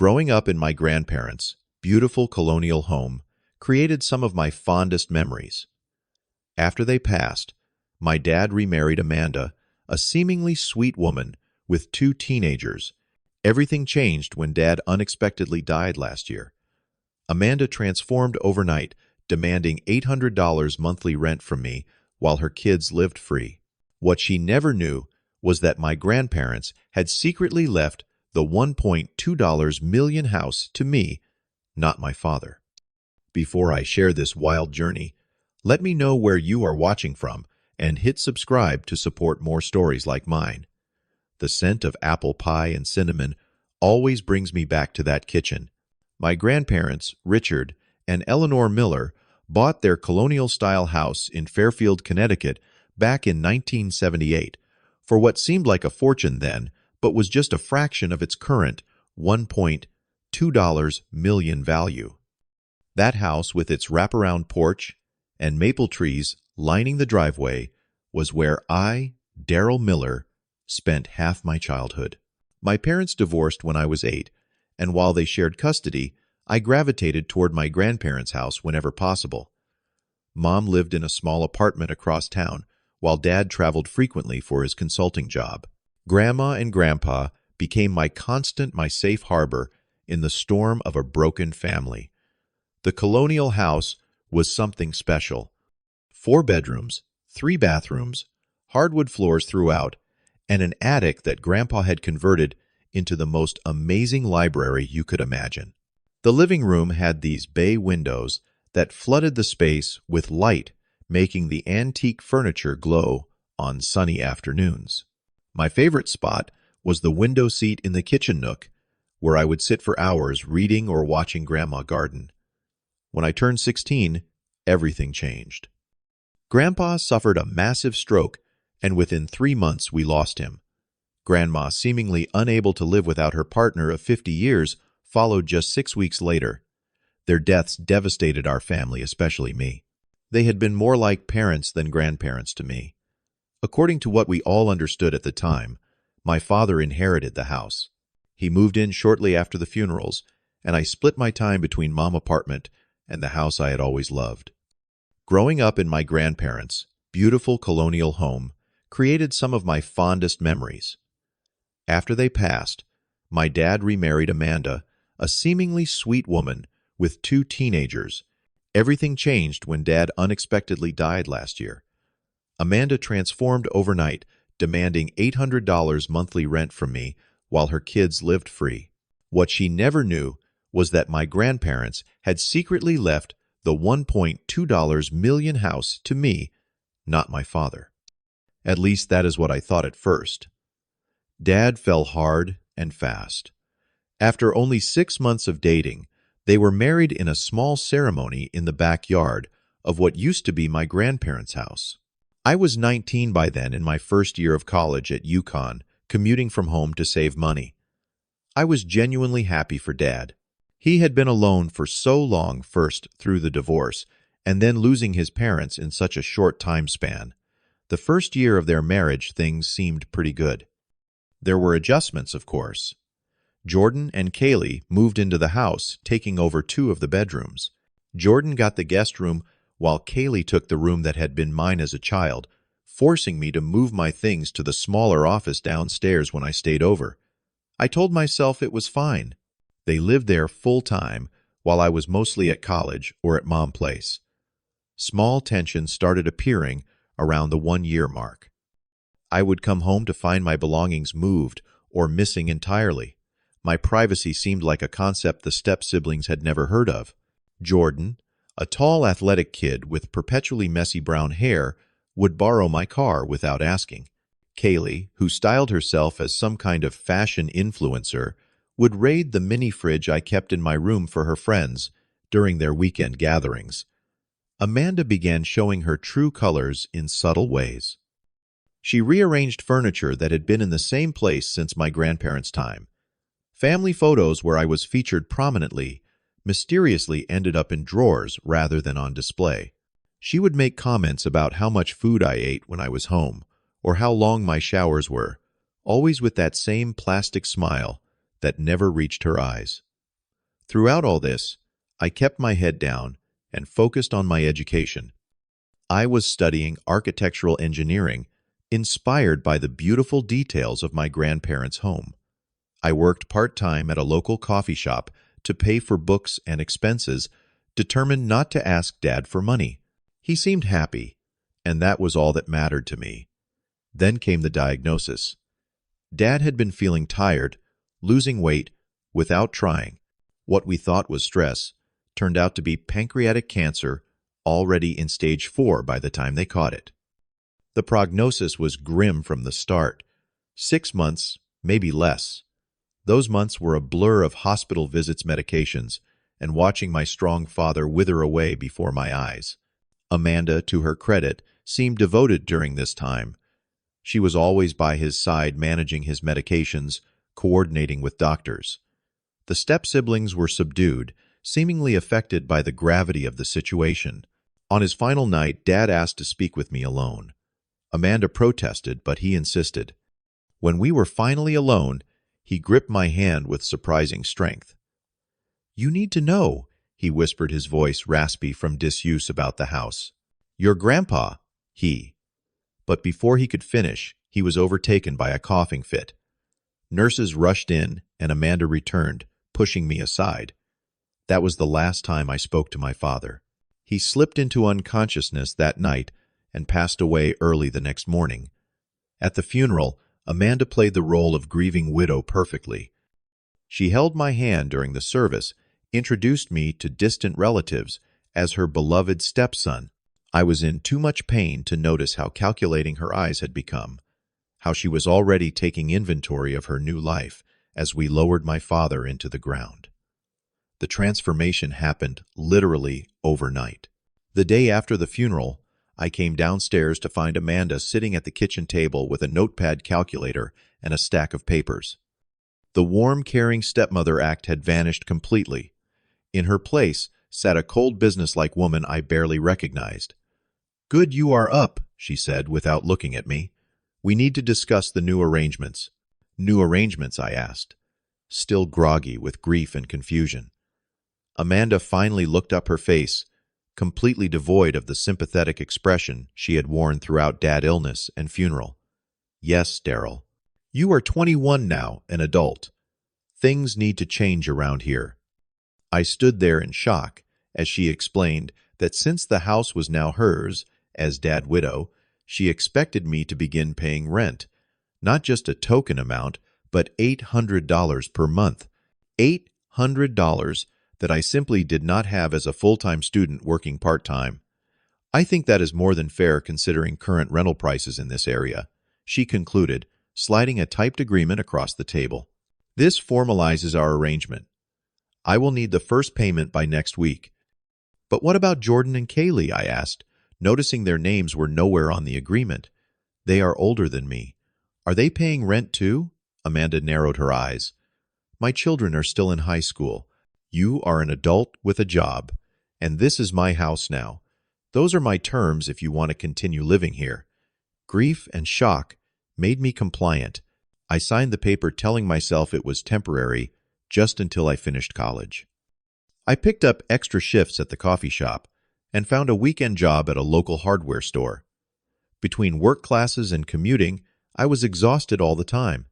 Growing up in my grandparents' beautiful colonial home created some of my fondest memories. After they passed, my dad remarried Amanda, a seemingly sweet woman with 2 teenagers. Everything changed when Dad unexpectedly died last year. Amanda transformed overnight, demanding $800 monthly rent from me while her kids lived free. What she never knew was that my grandparents had secretly left the $1.2 million house to me, not my father. Before I share this wild journey, let me know where you are watching from and hit subscribe to support more stories like mine. The scent of apple pie and cinnamon always brings me back to that kitchen. My grandparents, Richard and Eleanor Miller, bought their colonial-style house in Fairfield, Connecticut back in 1978 for what seemed like a fortune then, but was just a fraction of its current $1.2 million value. That house, with its wraparound porch and maple trees lining the driveway, was where I, Darrell Miller, spent half my childhood. My parents divorced when I was 8, and while they shared custody, I gravitated toward my grandparents' house whenever possible. Mom lived in a small apartment across town, while Dad traveled frequently for his consulting job. Grandma and Grandpa became my safe harbor in the storm of a broken family. The colonial house was something special. 4 bedrooms, 3 bathrooms, hardwood floors throughout, and an attic that Grandpa had converted into the most amazing library you could imagine. The living room had these bay windows that flooded the space with light, making the antique furniture glow on sunny afternoons. My favorite spot was the window seat in the kitchen nook, where I would sit for hours reading or watching Grandma garden. When I turned 16, everything changed. Grandpa suffered a massive stroke, and within 3 months we lost him. Grandma, seemingly unable to live without her partner of 50 years, followed just 6 weeks later. Their deaths devastated our family, especially me. They had been more like parents than grandparents to me. According to what we all understood at the time, my father inherited the house. He moved in shortly after the funerals, and I split my time between Mom apartment and the house I had always loved. Growing up in my grandparents' beautiful colonial home created some of my fondest memories. After they passed, my dad remarried Amanda, a seemingly sweet woman with 2 teenagers. Everything changed when Dad unexpectedly died last year. Amanda transformed overnight, demanding $800 monthly rent from me while her kids lived free. What she never knew was that my grandparents had secretly left the $1.2 million house to me, not my father. At least that is what I thought at first. Dad fell hard and fast. After only 6 months of dating, they were married in a small ceremony in the backyard of what used to be my grandparents' house. I was 19 by then, in my first year of college at UConn, commuting from home to save money. I was genuinely happy for Dad. He had been alone for so long, first through the divorce, and then losing his parents in such a short time span. The first year of their marriage, things seemed pretty good. There were adjustments, of course. Jordan and Kaylee moved into the house, taking over 2 of the bedrooms. Jordan got the guest room, while Kaylee took the room that had been mine as a child, forcing me to move my things to the smaller office downstairs when I stayed over. I told myself it was fine. They lived there full-time, while I was mostly at college or at Mom's place. Small tensions started appearing around the 1-year mark. I would come home to find my belongings moved or missing entirely. My privacy seemed like a concept the step-siblings had never heard of. Jordan, a tall, athletic kid with perpetually messy brown hair, would borrow my car without asking. Kaylee, who styled herself as some kind of fashion influencer, would raid the mini fridge I kept in my room for her friends during their weekend gatherings. Amanda began showing her true colors in subtle ways. She rearranged furniture that had been in the same place since my grandparents' time. Family photos where I was featured prominently mysteriously ended up in drawers rather than on display. She would make comments about how much food I ate when I was home, or how long my showers were, always with that same plastic smile that never reached her eyes. Throughout all this, I kept my head down and focused on my education. I was studying architectural engineering, inspired by the beautiful details of my grandparents' home. I worked part-time at a local coffee shop to pay for books and expenses, determined not to ask Dad for money. He seemed happy, and that was all that mattered to me. Then came the diagnosis. Dad had been feeling tired, losing weight, without trying. What we thought was stress turned out to be pancreatic cancer, already in stage 4 by the time they caught it. The prognosis was grim from the start. 6 months, maybe less. Those months were a blur of hospital visits, medications, and watching my strong father wither away before my eyes. Amanda, to her credit, seemed devoted during this time. She was always by his side, managing his medications, coordinating with doctors. The step-siblings were subdued, seemingly affected by the gravity of the situation. On his final night, Dad asked to speak with me alone. Amanda protested, but he insisted. When we were finally alone, he gripped my hand with surprising strength. "You need to know," he whispered, his voice raspy from disuse about the house. "Your grandpa," But before he could finish, he was overtaken by a coughing fit. Nurses rushed in, and Amanda returned, pushing me aside. That was the last time I spoke to my father. He slipped into unconsciousness that night and passed away early the next morning. At the funeral, Amanda played the role of grieving widow perfectly. She held my hand during the service, introduced me to distant relatives as her beloved stepson. I was in too much pain to notice how calculating her eyes had become, how she was already taking inventory of her new life as we lowered my father into the ground. The transformation happened literally overnight. The day after the funeral, I came downstairs to find Amanda sitting at the kitchen table with a notepad, calculator, and a stack of papers. The warm, caring stepmother act had vanished completely. In her place sat a cold, businesslike woman I barely recognized. "Good you are up," she said without looking at me. "We need to discuss the new arrangements." "New arrangements?" I asked, still groggy with grief and confusion. Amanda finally looked up, her face completely devoid of the sympathetic expression she had worn throughout Dad's illness and funeral. "Yes, Daryl. You are 21 now, an adult. Things need to change around here." I stood there in shock as she explained that since the house was now hers, as Dad's widow, she expected me to begin paying rent, not just a token amount, but $800 per month. $800 that I simply did not have as a full-time student working part-time. "I think that is more than fair considering current rental prices in this area," she concluded, sliding a typed agreement across the table. "This formalizes our arrangement. I will need the first payment by next week." "But what about Jordan and Kaylee?" I asked, noticing their names were nowhere on the agreement. "They are older than me. Are they paying rent too?" Amanda narrowed her eyes. "My children are still in high school. You are an adult with a job, and this is my house now. Those are my terms if you want to continue living here." Grief and shock made me compliant. I signed the paper telling myself it was temporary, just until I finished college. I picked up extra shifts at the coffee shop and found a weekend job at a local hardware store. Between work classes and commuting, I was exhausted all the time.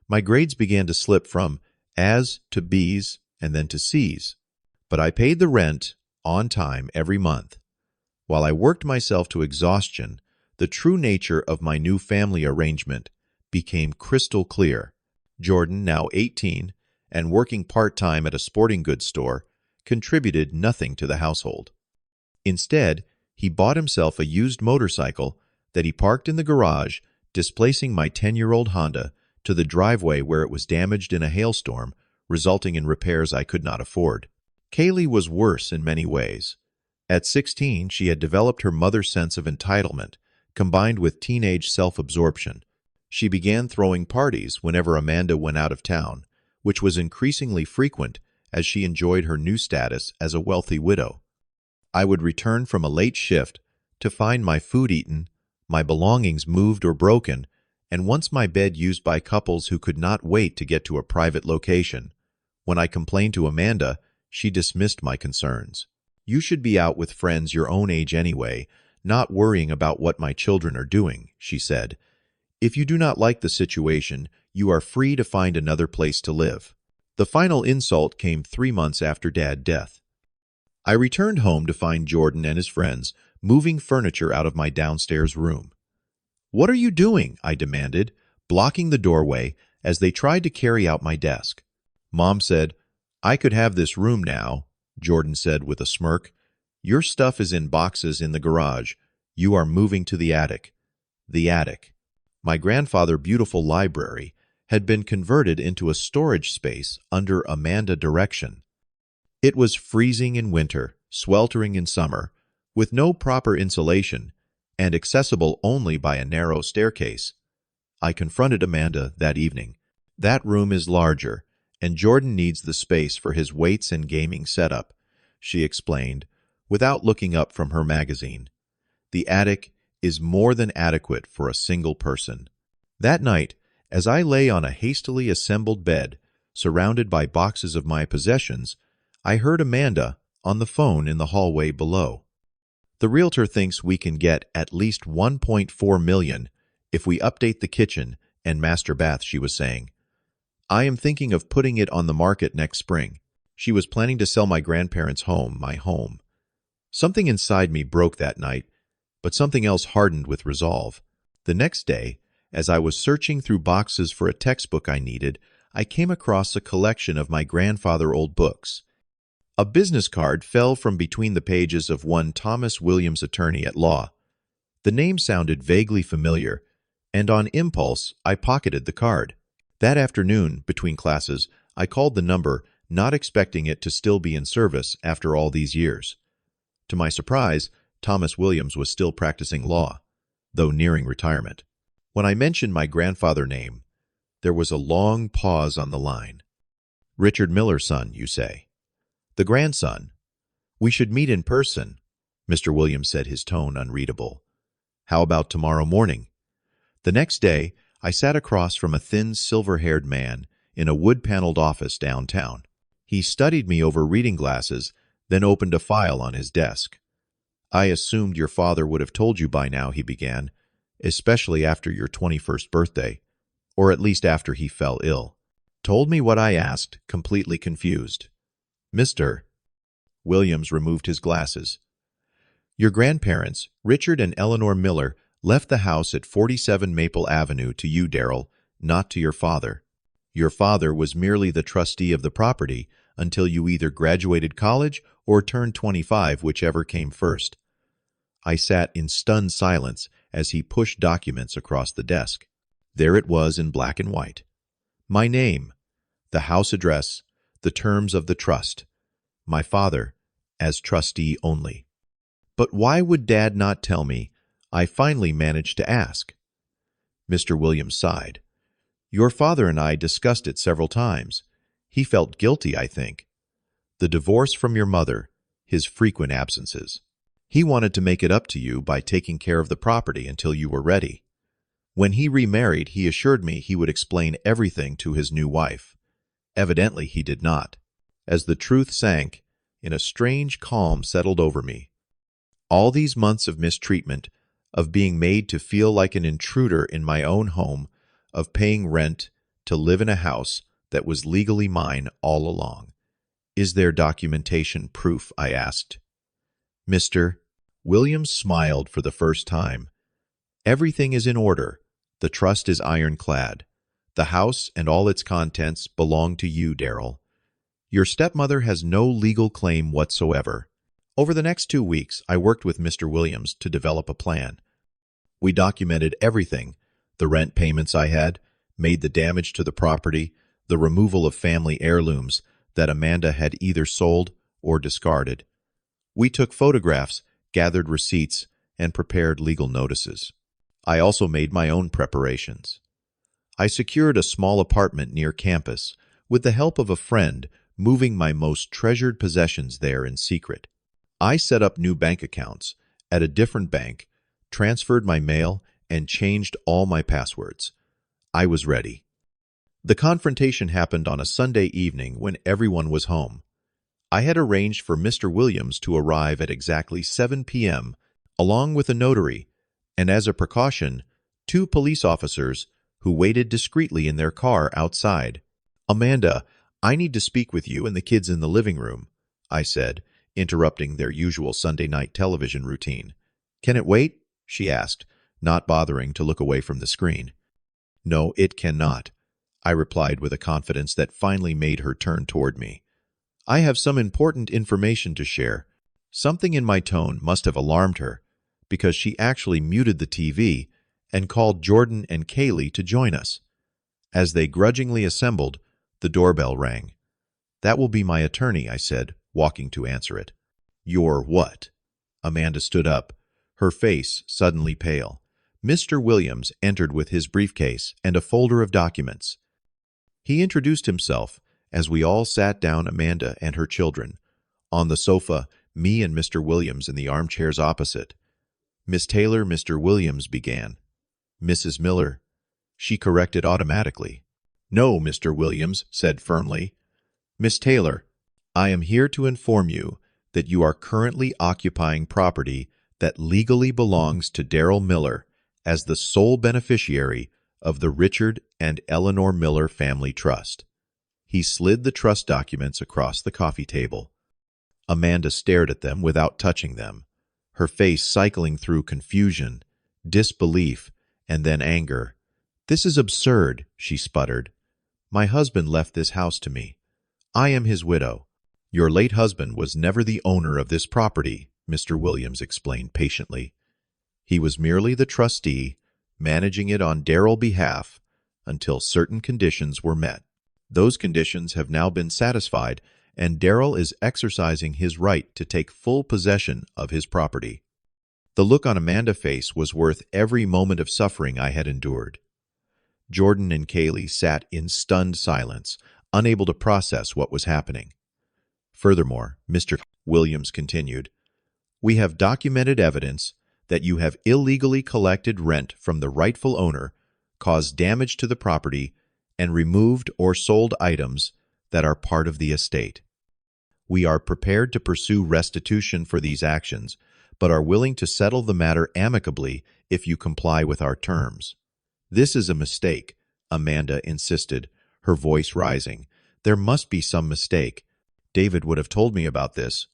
My grades began to slip from A's to B's and then to C's, but I paid the rent on time every month. While I worked myself to exhaustion, the true nature of my new family arrangement became crystal clear. Jordan, now 18 and working part-time at a sporting goods store, contributed nothing to the household. Instead, he bought himself a used motorcycle that he parked in the garage, displacing my 10-year-old Honda to the driveway where it was damaged in a hailstorm, resulting in repairs I could not afford. Kaylee was worse in many ways. At 16, she had developed her mother's sense of entitlement, combined with teenage self-absorption. She began throwing parties whenever Amanda went out of town, which was increasingly frequent as she enjoyed her new status as a wealthy widow. I would return from a late shift to find my food eaten, my belongings moved or broken, and once my bed used by couples who could not wait to get to a private location. When I complained to Amanda, She dismissed my concerns. "You should be out with friends your own age anyway, not worrying about what my children are doing," she said. "If you do not like the situation, you are free to find another place to live." The final insult came 3 months after Dad's death. I returned home to find Jordan and his friends moving furniture out of my downstairs room. "What are you doing?" I demanded, blocking the doorway as they tried to carry out my desk. Mom said, "I could have this room now," Jordan said with a smirk. "Your stuff is in boxes in the garage. You are moving to the attic." The attic. My grandfather's beautiful library had been converted into a storage space under Amanda's direction. It was freezing in winter, sweltering in summer, with no proper insulation, and accessible only by a narrow staircase. I confronted Amanda that evening. "That room is larger, and Jordan needs the space for his weights and gaming setup," she explained, without looking up from her magazine. "The attic is more than adequate for a single person." That night, as I lay on a hastily assembled bed, surrounded by boxes of my possessions, I heard Amanda on the phone in the hallway below. "The realtor thinks we can get at least $1.4 million if we update the kitchen and master bath," she was saying. "I am thinking of putting it on the market next spring." She was planning to sell my grandparents' home, my home. Something inside me broke that night, but something else hardened with resolve. The next day, as I was searching through boxes for a textbook I needed, I came across a collection of my grandfather's old books. A business card fell from between the pages of one Thomas Williams, attorney at law. The name sounded vaguely familiar, and on impulse, I pocketed the card. That afternoon, between classes, I called the number, not expecting it to still be in service after all these years. To my surprise, Thomas Williams was still practicing law, though nearing retirement. When I mentioned my grandfather's name, there was a long pause on the line. "Richard Miller's son, you say?" "The grandson." "We should meet in person," Mr. Williams said, his tone unreadable. "How about tomorrow morning?" The next day, I sat across from a thin, silver-haired man in a wood-paneled office downtown. He studied me over reading glasses, then opened a file on his desk. "I assumed your father would have told you by now," he began, "especially after your 21st birthday, or at least after he fell ill." "Told me what?" I asked, completely confused. "Mr. Williams removed his glasses. "Your grandparents, Richard and Eleanor Miller, left the house at 47 Maple Avenue to you, Darrell, not to your father. Your father was merely the trustee of the property until you either graduated college or turned 25, whichever came first." I sat in stunned silence as he pushed documents across the desk. There it was in black and white. My name, the house address, the terms of the trust. My father, as trustee only. "But why would Dad not tell me?" I finally managed to ask. Mr. Williams sighed. "Your father and I discussed it several times. He felt guilty, I think. The divorce from your mother, his frequent absences. He wanted to make it up to you by taking care of the property until you were ready. When he remarried, he assured me he would explain everything to his new wife. Evidently, he did not. As the truth sank, in a strange calm settled over me. All these months of mistreatment, of being made to feel like an intruder in my own home, of paying rent to live in a house that was legally mine all along. Is there documentation, proof? I asked. Mr. Williams smiled for the first time. Everything is in order. The trust is ironclad. The house and all its contents belong to you, Darrell. Your stepmother has no legal claim whatsoever. Over the next 2 weeks, I worked with Mr. Williams to develop a plan. We documented everything, the rent payments I had, made the damage to the property, the removal of family heirlooms that Amanda had either sold or discarded. We took photographs, gathered receipts, and prepared legal notices. I also made my own preparations. I secured a small apartment near campus, with the help of a friend, moving my most treasured possessions there in secret. I set up new bank accounts at a different bank, transferred my mail, and changed all my passwords. I was ready. The confrontation happened on a Sunday evening when everyone was home. I had arranged for Mr. Williams to arrive at exactly 7 p.m., along with a notary, and as a precaution, 2 police officers who waited discreetly in their car outside. "Amanda, I need to speak with you and the kids in the living room," I said, interrupting their usual Sunday night television routine. "Can it wait?" she asked, not bothering to look away from the screen. "No, it cannot," I replied with a confidence that finally made her turn toward me. "I have some important information to share." Something in my tone must have alarmed her, because she actually muted the TV and called Jordan and Kaylee to join us. As they grudgingly assembled, the doorbell rang. "That will be my attorney," I said, walking to answer it. "Your what?" Amanda stood up, her face suddenly pale. Mr. Williams entered with his briefcase and a folder of documents. He introduced himself as we all sat down, Amanda and her children. On the sofa, me and Mr. Williams in the armchairs opposite. "Miss Taylor," Mr. Williams began. "Mrs. Miller," she corrected automatically. "No," Mr. Williams said firmly. "Miss Taylor, I am here to inform you that you are currently occupying property that legally belongs to Daryl Miller as the sole beneficiary of the Richard and Eleanor Miller Family Trust." He slid the trust documents across the coffee table. Amanda stared at them without touching them, her face cycling through confusion, disbelief, and then anger. "This is absurd," she sputtered. "My husband left this house to me. I am his widow." "Your late husband was never the owner of this property," Mr. Williams explained patiently. "He was merely the trustee, managing it on Daryl's behalf until certain conditions were met. Those conditions have now been satisfied, and Daryl is exercising his right to take full possession of his property." The look on Amanda's face was worth every moment of suffering I had endured. Jordan and Kaylee sat in stunned silence, unable to process what was happening. "Furthermore," Mr. Williams continued, "we have documented evidence that you have illegally collected rent from the rightful owner, caused damage to the property, and removed or sold items that are part of the estate. We are prepared to pursue restitution for these actions, but are willing to settle the matter amicably if you comply with our terms." "This is a mistake," Amanda insisted, her voice rising. "There must be some mistake. David would have told me about this."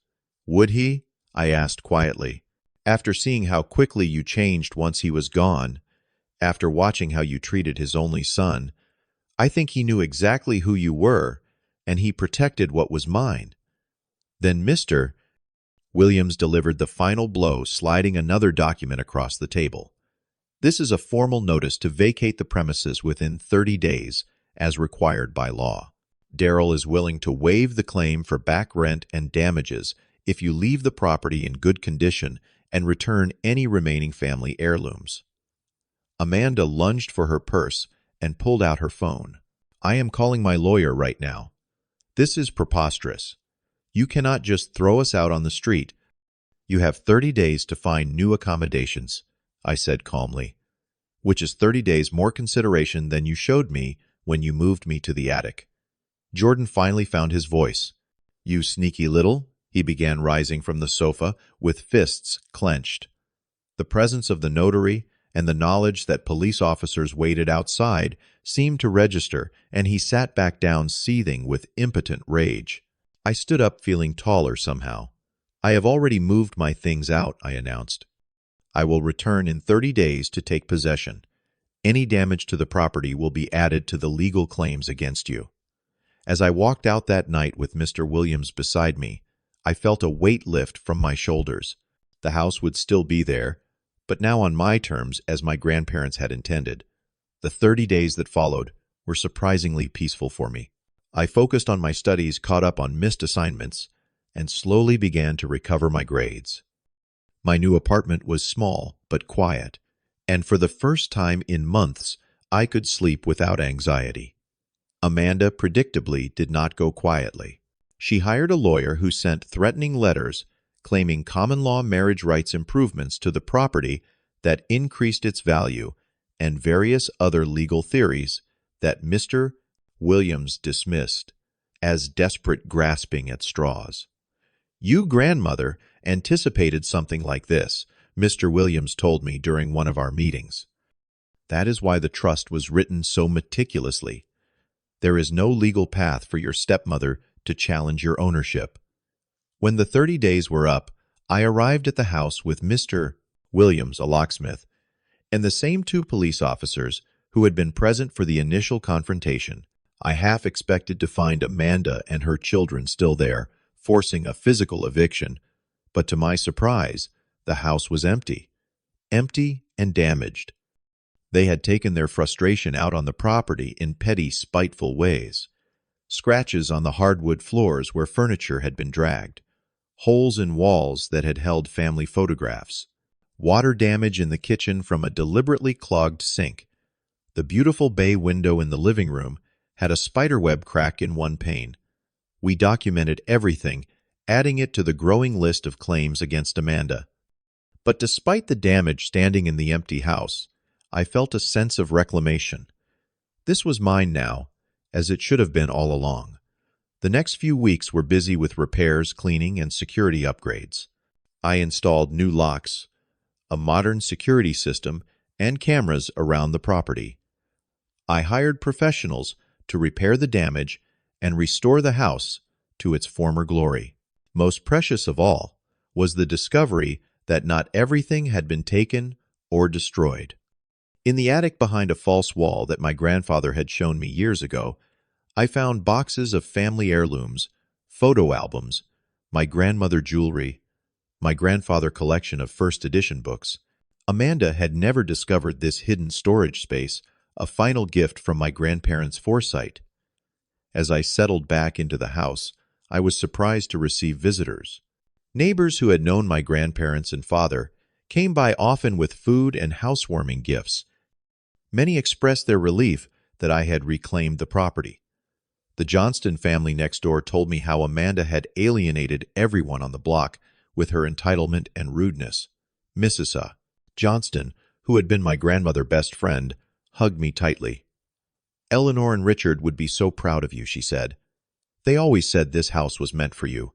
"Would he?" I asked quietly. "After seeing how quickly you changed once he was gone, after watching how you treated his only son, I think he knew exactly who you were, and he protected what was mine." Then Mr. Williams delivered the final blow, sliding another document across the table. "This is a formal notice to vacate the premises within 30 days, as required by law. Daryl is willing to waive the claim for back rent and damages if you leave the property in good condition and return any remaining family heirlooms." Amanda lunged for her purse and pulled out her phone. "I am calling my lawyer right now. This is preposterous. You cannot just throw us out on the street. You have 30 days to find new accommodations," I said calmly, "which is 30 days more consideration than you showed me when you moved me to the attic." Jordan finally found his voice. "You sneaky little," he began, rising from the sofa with fists clenched. The presence of the notary and the knowledge that police officers waited outside seemed to register, and he sat back down, seething with impotent rage. I stood up, feeling taller somehow. "I have already moved my things out," I announced. "I will return in 30 days to take possession. Any damage to the property will be added to the legal claims against you." As I walked out that night with Mr. Williams beside me, I felt a weight lift from my shoulders. The house would still be there, but now on my terms, as my grandparents had intended. The 30 days that followed were surprisingly peaceful for me. I focused on my studies, caught up on missed assignments, and slowly began to recover my grades. My new apartment was small but quiet, and for the first time in months, I could sleep without anxiety. Amanda predictably did not go quietly. She hired a lawyer who sent threatening letters claiming common-law marriage rights improvements to the property that increased its value, and various other legal theories that Mr. Williams dismissed as desperate grasping at straws. "You, grandmother, anticipated something like this," Mr. Williams told me during one of our meetings. "That is why the trust was written so meticulously. There is no legal path for your stepmother to challenge your ownership." When the 30 days were up, I arrived at the house with Mr. Williams, a locksmith, and the same two police officers who had been present for the initial confrontation. I half expected to find Amanda and her children still there, forcing a physical eviction, but to my surprise, the house was empty. Empty and damaged. They had taken their frustration out on the property in petty, spiteful ways. Scratches on the hardwood floors where furniture had been dragged. Holes in walls that had held family photographs. Water damage in the kitchen from a deliberately clogged sink. The beautiful bay window in the living room had a spiderweb crack in one pane. We documented everything, adding it to the growing list of claims against Amanda. But despite the damage standing in the empty house, I felt a sense of reclamation. This was mine now, as it should have been all along. The next few weeks were busy with repairs, cleaning, and security upgrades. I installed new locks, a modern security system, and cameras around the property. I hired professionals to repair the damage and restore the house to its former glory. Most precious of all was the discovery that not everything had been taken or destroyed. In the attic behind a false wall that my grandfather had shown me years ago, I found boxes of family heirlooms, photo albums, my grandmother jewelry, my grandfather collection of first edition books. Amanda had never discovered this hidden storage space, a final gift from my grandparents' foresight. As I settled back into the house, I was surprised to receive visitors. Neighbors who had known my grandparents and father came by often with food and housewarming gifts. Many expressed their relief that I had reclaimed the property. The Johnston family next door told me how Amanda had alienated everyone on the block with her entitlement and rudeness. Mrs. Johnston, who had been my grandmother's best friend, hugged me tightly. "Eleanor and Richard would be so proud of you," she said. "They always said this house was meant for you."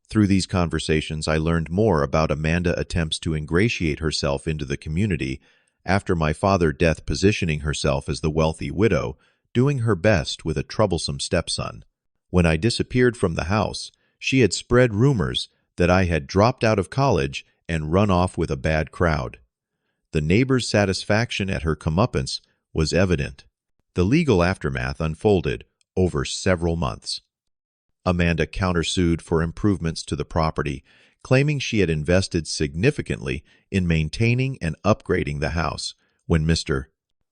Through these conversations, I learned more about Amanda's attempts to ingratiate herself into the community after my father's death, positioning herself as the wealthy widow, doing her best with a troublesome stepson. When I disappeared from the house, she had spread rumors that I had dropped out of college and run off with a bad crowd. The neighbors' satisfaction at her comeuppance was evident. The legal aftermath unfolded over several months. Amanda countersued for improvements to the property, claiming she had invested significantly in maintaining and upgrading the house. When Mr.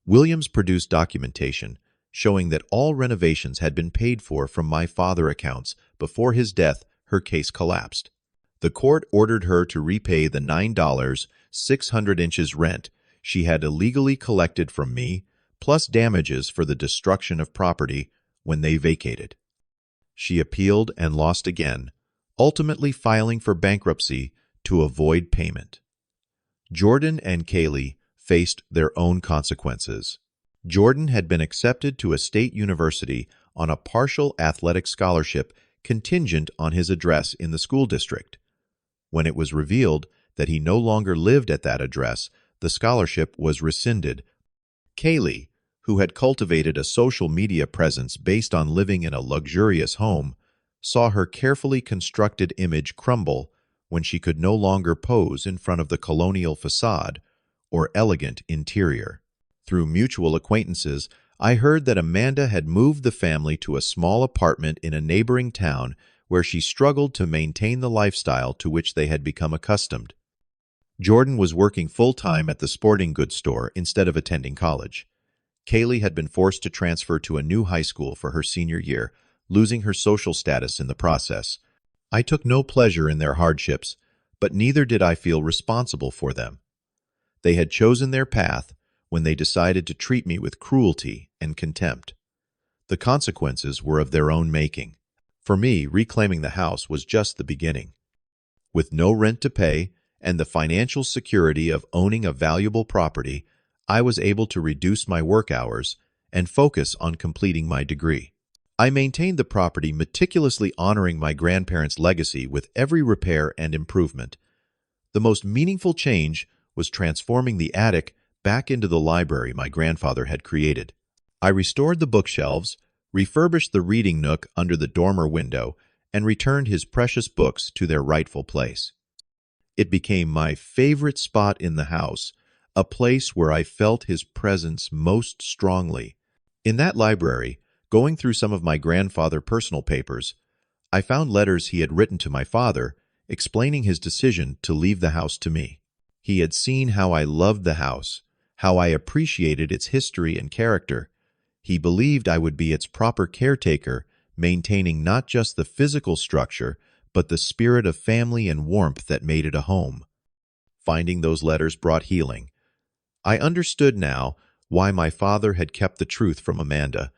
Williams produced documentation showing that all renovations had been paid for from my father's accounts before his death, her case collapsed. The court ordered her to repay the $9, 600 inches rent she had illegally collected from me, plus damages for the destruction of property when they vacated. She appealed and lost again, ultimately filing for bankruptcy to avoid payment. Jordan and Kaylee faced their own consequences. Jordan had been accepted to a state university on a partial athletic scholarship contingent on his address in the school district. When it was revealed that he no longer lived at that address, the scholarship was rescinded. Kaylee, who had cultivated a social media presence based on living in a luxurious home, saw her carefully constructed image crumble when she could no longer pose in front of the colonial facade or elegant interior. Through mutual acquaintances, I heard that Amanda had moved the family to a small apartment in a neighboring town where she struggled to maintain the lifestyle to which they had become accustomed. Jordan was working full-time at the sporting goods store instead of attending college. Kaylee had been forced to transfer to a new high school for her senior year, losing her social status in the process. I took no pleasure in their hardships, but neither did I feel responsible for them. They had chosen their path when they decided to treat me with cruelty and contempt. The consequences were of their own making. For me, reclaiming the house was just the beginning. With no rent to pay and the financial security of owning a valuable property, I was able to reduce my work hours and focus on completing my degree. I maintained the property, meticulously honoring my grandparents' legacy with every repair and improvement. The most meaningful change was transforming the attic back into the library my grandfather had created. I restored the bookshelves, refurbished the reading nook under the dormer window, and returned his precious books to their rightful place. It became my favorite spot in the house, a place where I felt his presence most strongly. In that library, going through some of my grandfather's personal papers, I found letters he had written to my father, explaining his decision to leave the house to me. He had seen how I loved the house, how I appreciated its history and character. He believed I would be its proper caretaker, maintaining not just the physical structure, but the spirit of family and warmth that made it a home. Finding those letters brought healing. I understood now why my father had kept the truth from Amanda,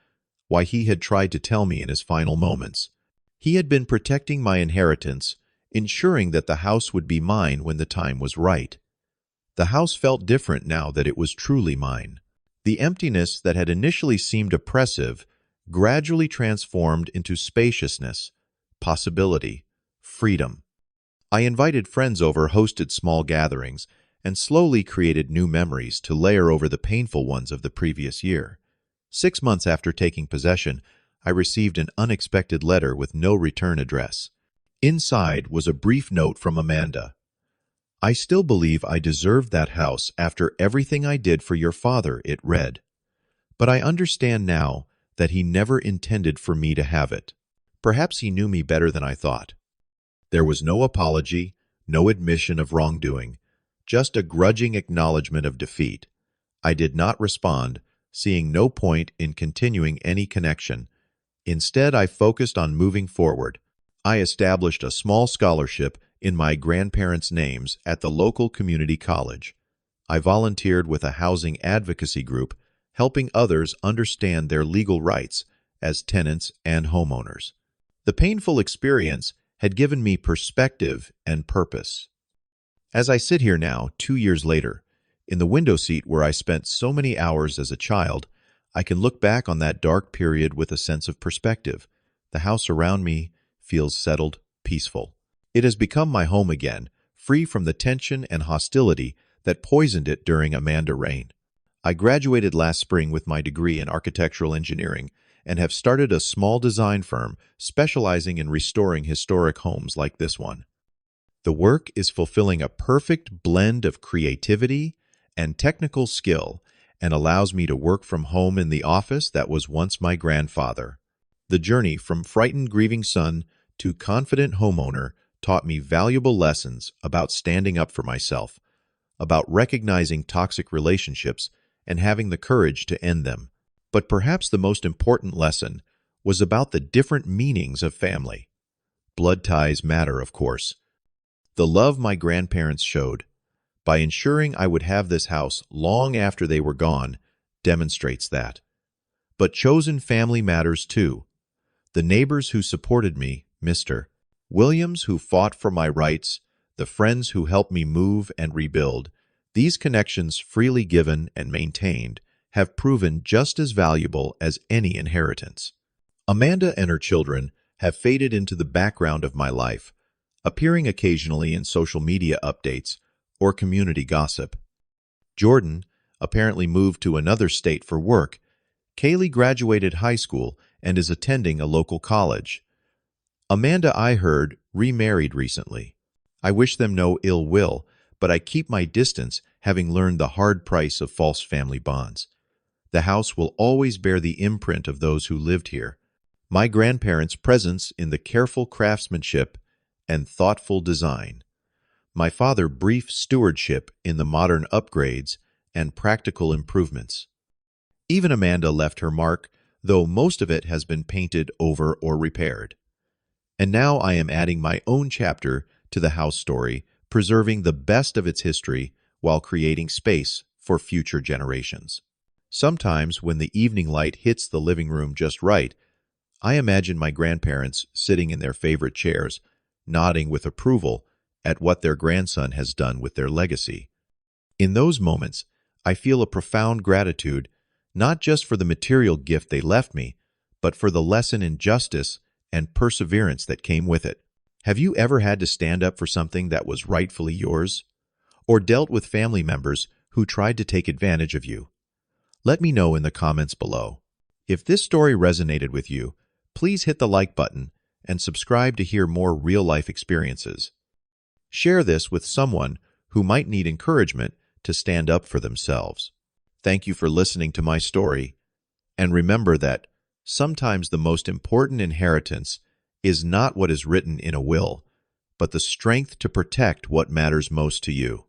why he had tried to tell me in his final moments. He had been protecting my inheritance, ensuring that the house would be mine when the time was right. The house felt different now that it was truly mine. The emptiness that had initially seemed oppressive gradually transformed into spaciousness, possibility, freedom. I invited friends over, hosted small gatherings, and slowly created new memories to layer over the painful ones of the previous year. 6 months after taking possession, I received an unexpected letter with no return address. Inside was a brief note from Amanda. "I still believe I deserved that house after everything I did for your father," it read. "But I understand now that he never intended for me to have it. Perhaps he knew me better than I thought." There was no apology, no admission of wrongdoing, just a grudging acknowledgement of defeat. I did not respond, seeing no point in continuing any connection. Instead, I focused on moving forward. I established a small scholarship in my grandparents' names at the local community college. I volunteered with a housing advocacy group, helping others understand their legal rights as tenants and homeowners. The painful experience had given me perspective and purpose. As I sit here now, 2 years later, in the window seat where I spent so many hours as a child, I can look back on that dark period with a sense of perspective. The house around me feels settled, peaceful. It has become my home again, free from the tension and hostility that poisoned it during Amanda's reign. I graduated last spring with my degree in architectural engineering and have started a small design firm specializing in restoring historic homes like this one. The work is fulfilling a perfect blend of creativity and technical skill and allows me to work from home in the office that was once my grandfather. The journey from frightened, grieving son to confident homeowner taught me valuable lessons about standing up for myself, about recognizing toxic relationships and having the courage to end them. But perhaps the most important lesson was about the different meanings of family. Blood ties matter, of course. The love my grandparents showed, by ensuring I would have this house long after they were gone, demonstrates that. But chosen family matters too. The neighbors who supported me, Mr. Williams who fought for my rights, the friends who helped me move and rebuild, these connections freely given and maintained have proven just as valuable as any inheritance. Amanda and her children have faded into the background of my life, appearing occasionally in social media updates or community gossip. Jordan apparently moved to another state for work. Kaylee graduated high school and is attending a local college. Amanda, I heard, remarried recently. I wish them no ill will, but I keep my distance, having learned the hard price of false family bonds. The house will always bear the imprint of those who lived here. My grandparents' presence in the careful craftsmanship and thoughtful design. My father's brief stewardship in the modern upgrades and practical improvements. Even Amanda left her mark, though most of it has been painted over or repaired. And now I am adding my own chapter to the house story, preserving the best of its history while creating space for future generations. Sometimes when the evening light hits the living room just right, I imagine my grandparents sitting in their favorite chairs, nodding with approval at what their grandson has done with their legacy. In those moments, I feel a profound gratitude, not just for the material gift they left me, but for the lesson in justice and perseverance that came with it. Have you ever had to stand up for something that was rightfully yours? Or dealt with family members who tried to take advantage of you? Let me know in the comments below. If this story resonated with you, please hit the like button and subscribe to hear more real-life experiences. Share this with someone who might need encouragement to stand up for themselves. Thank you for listening to my story, and remember that sometimes the most important inheritance is not what is written in a will, but the strength to protect what matters most to you.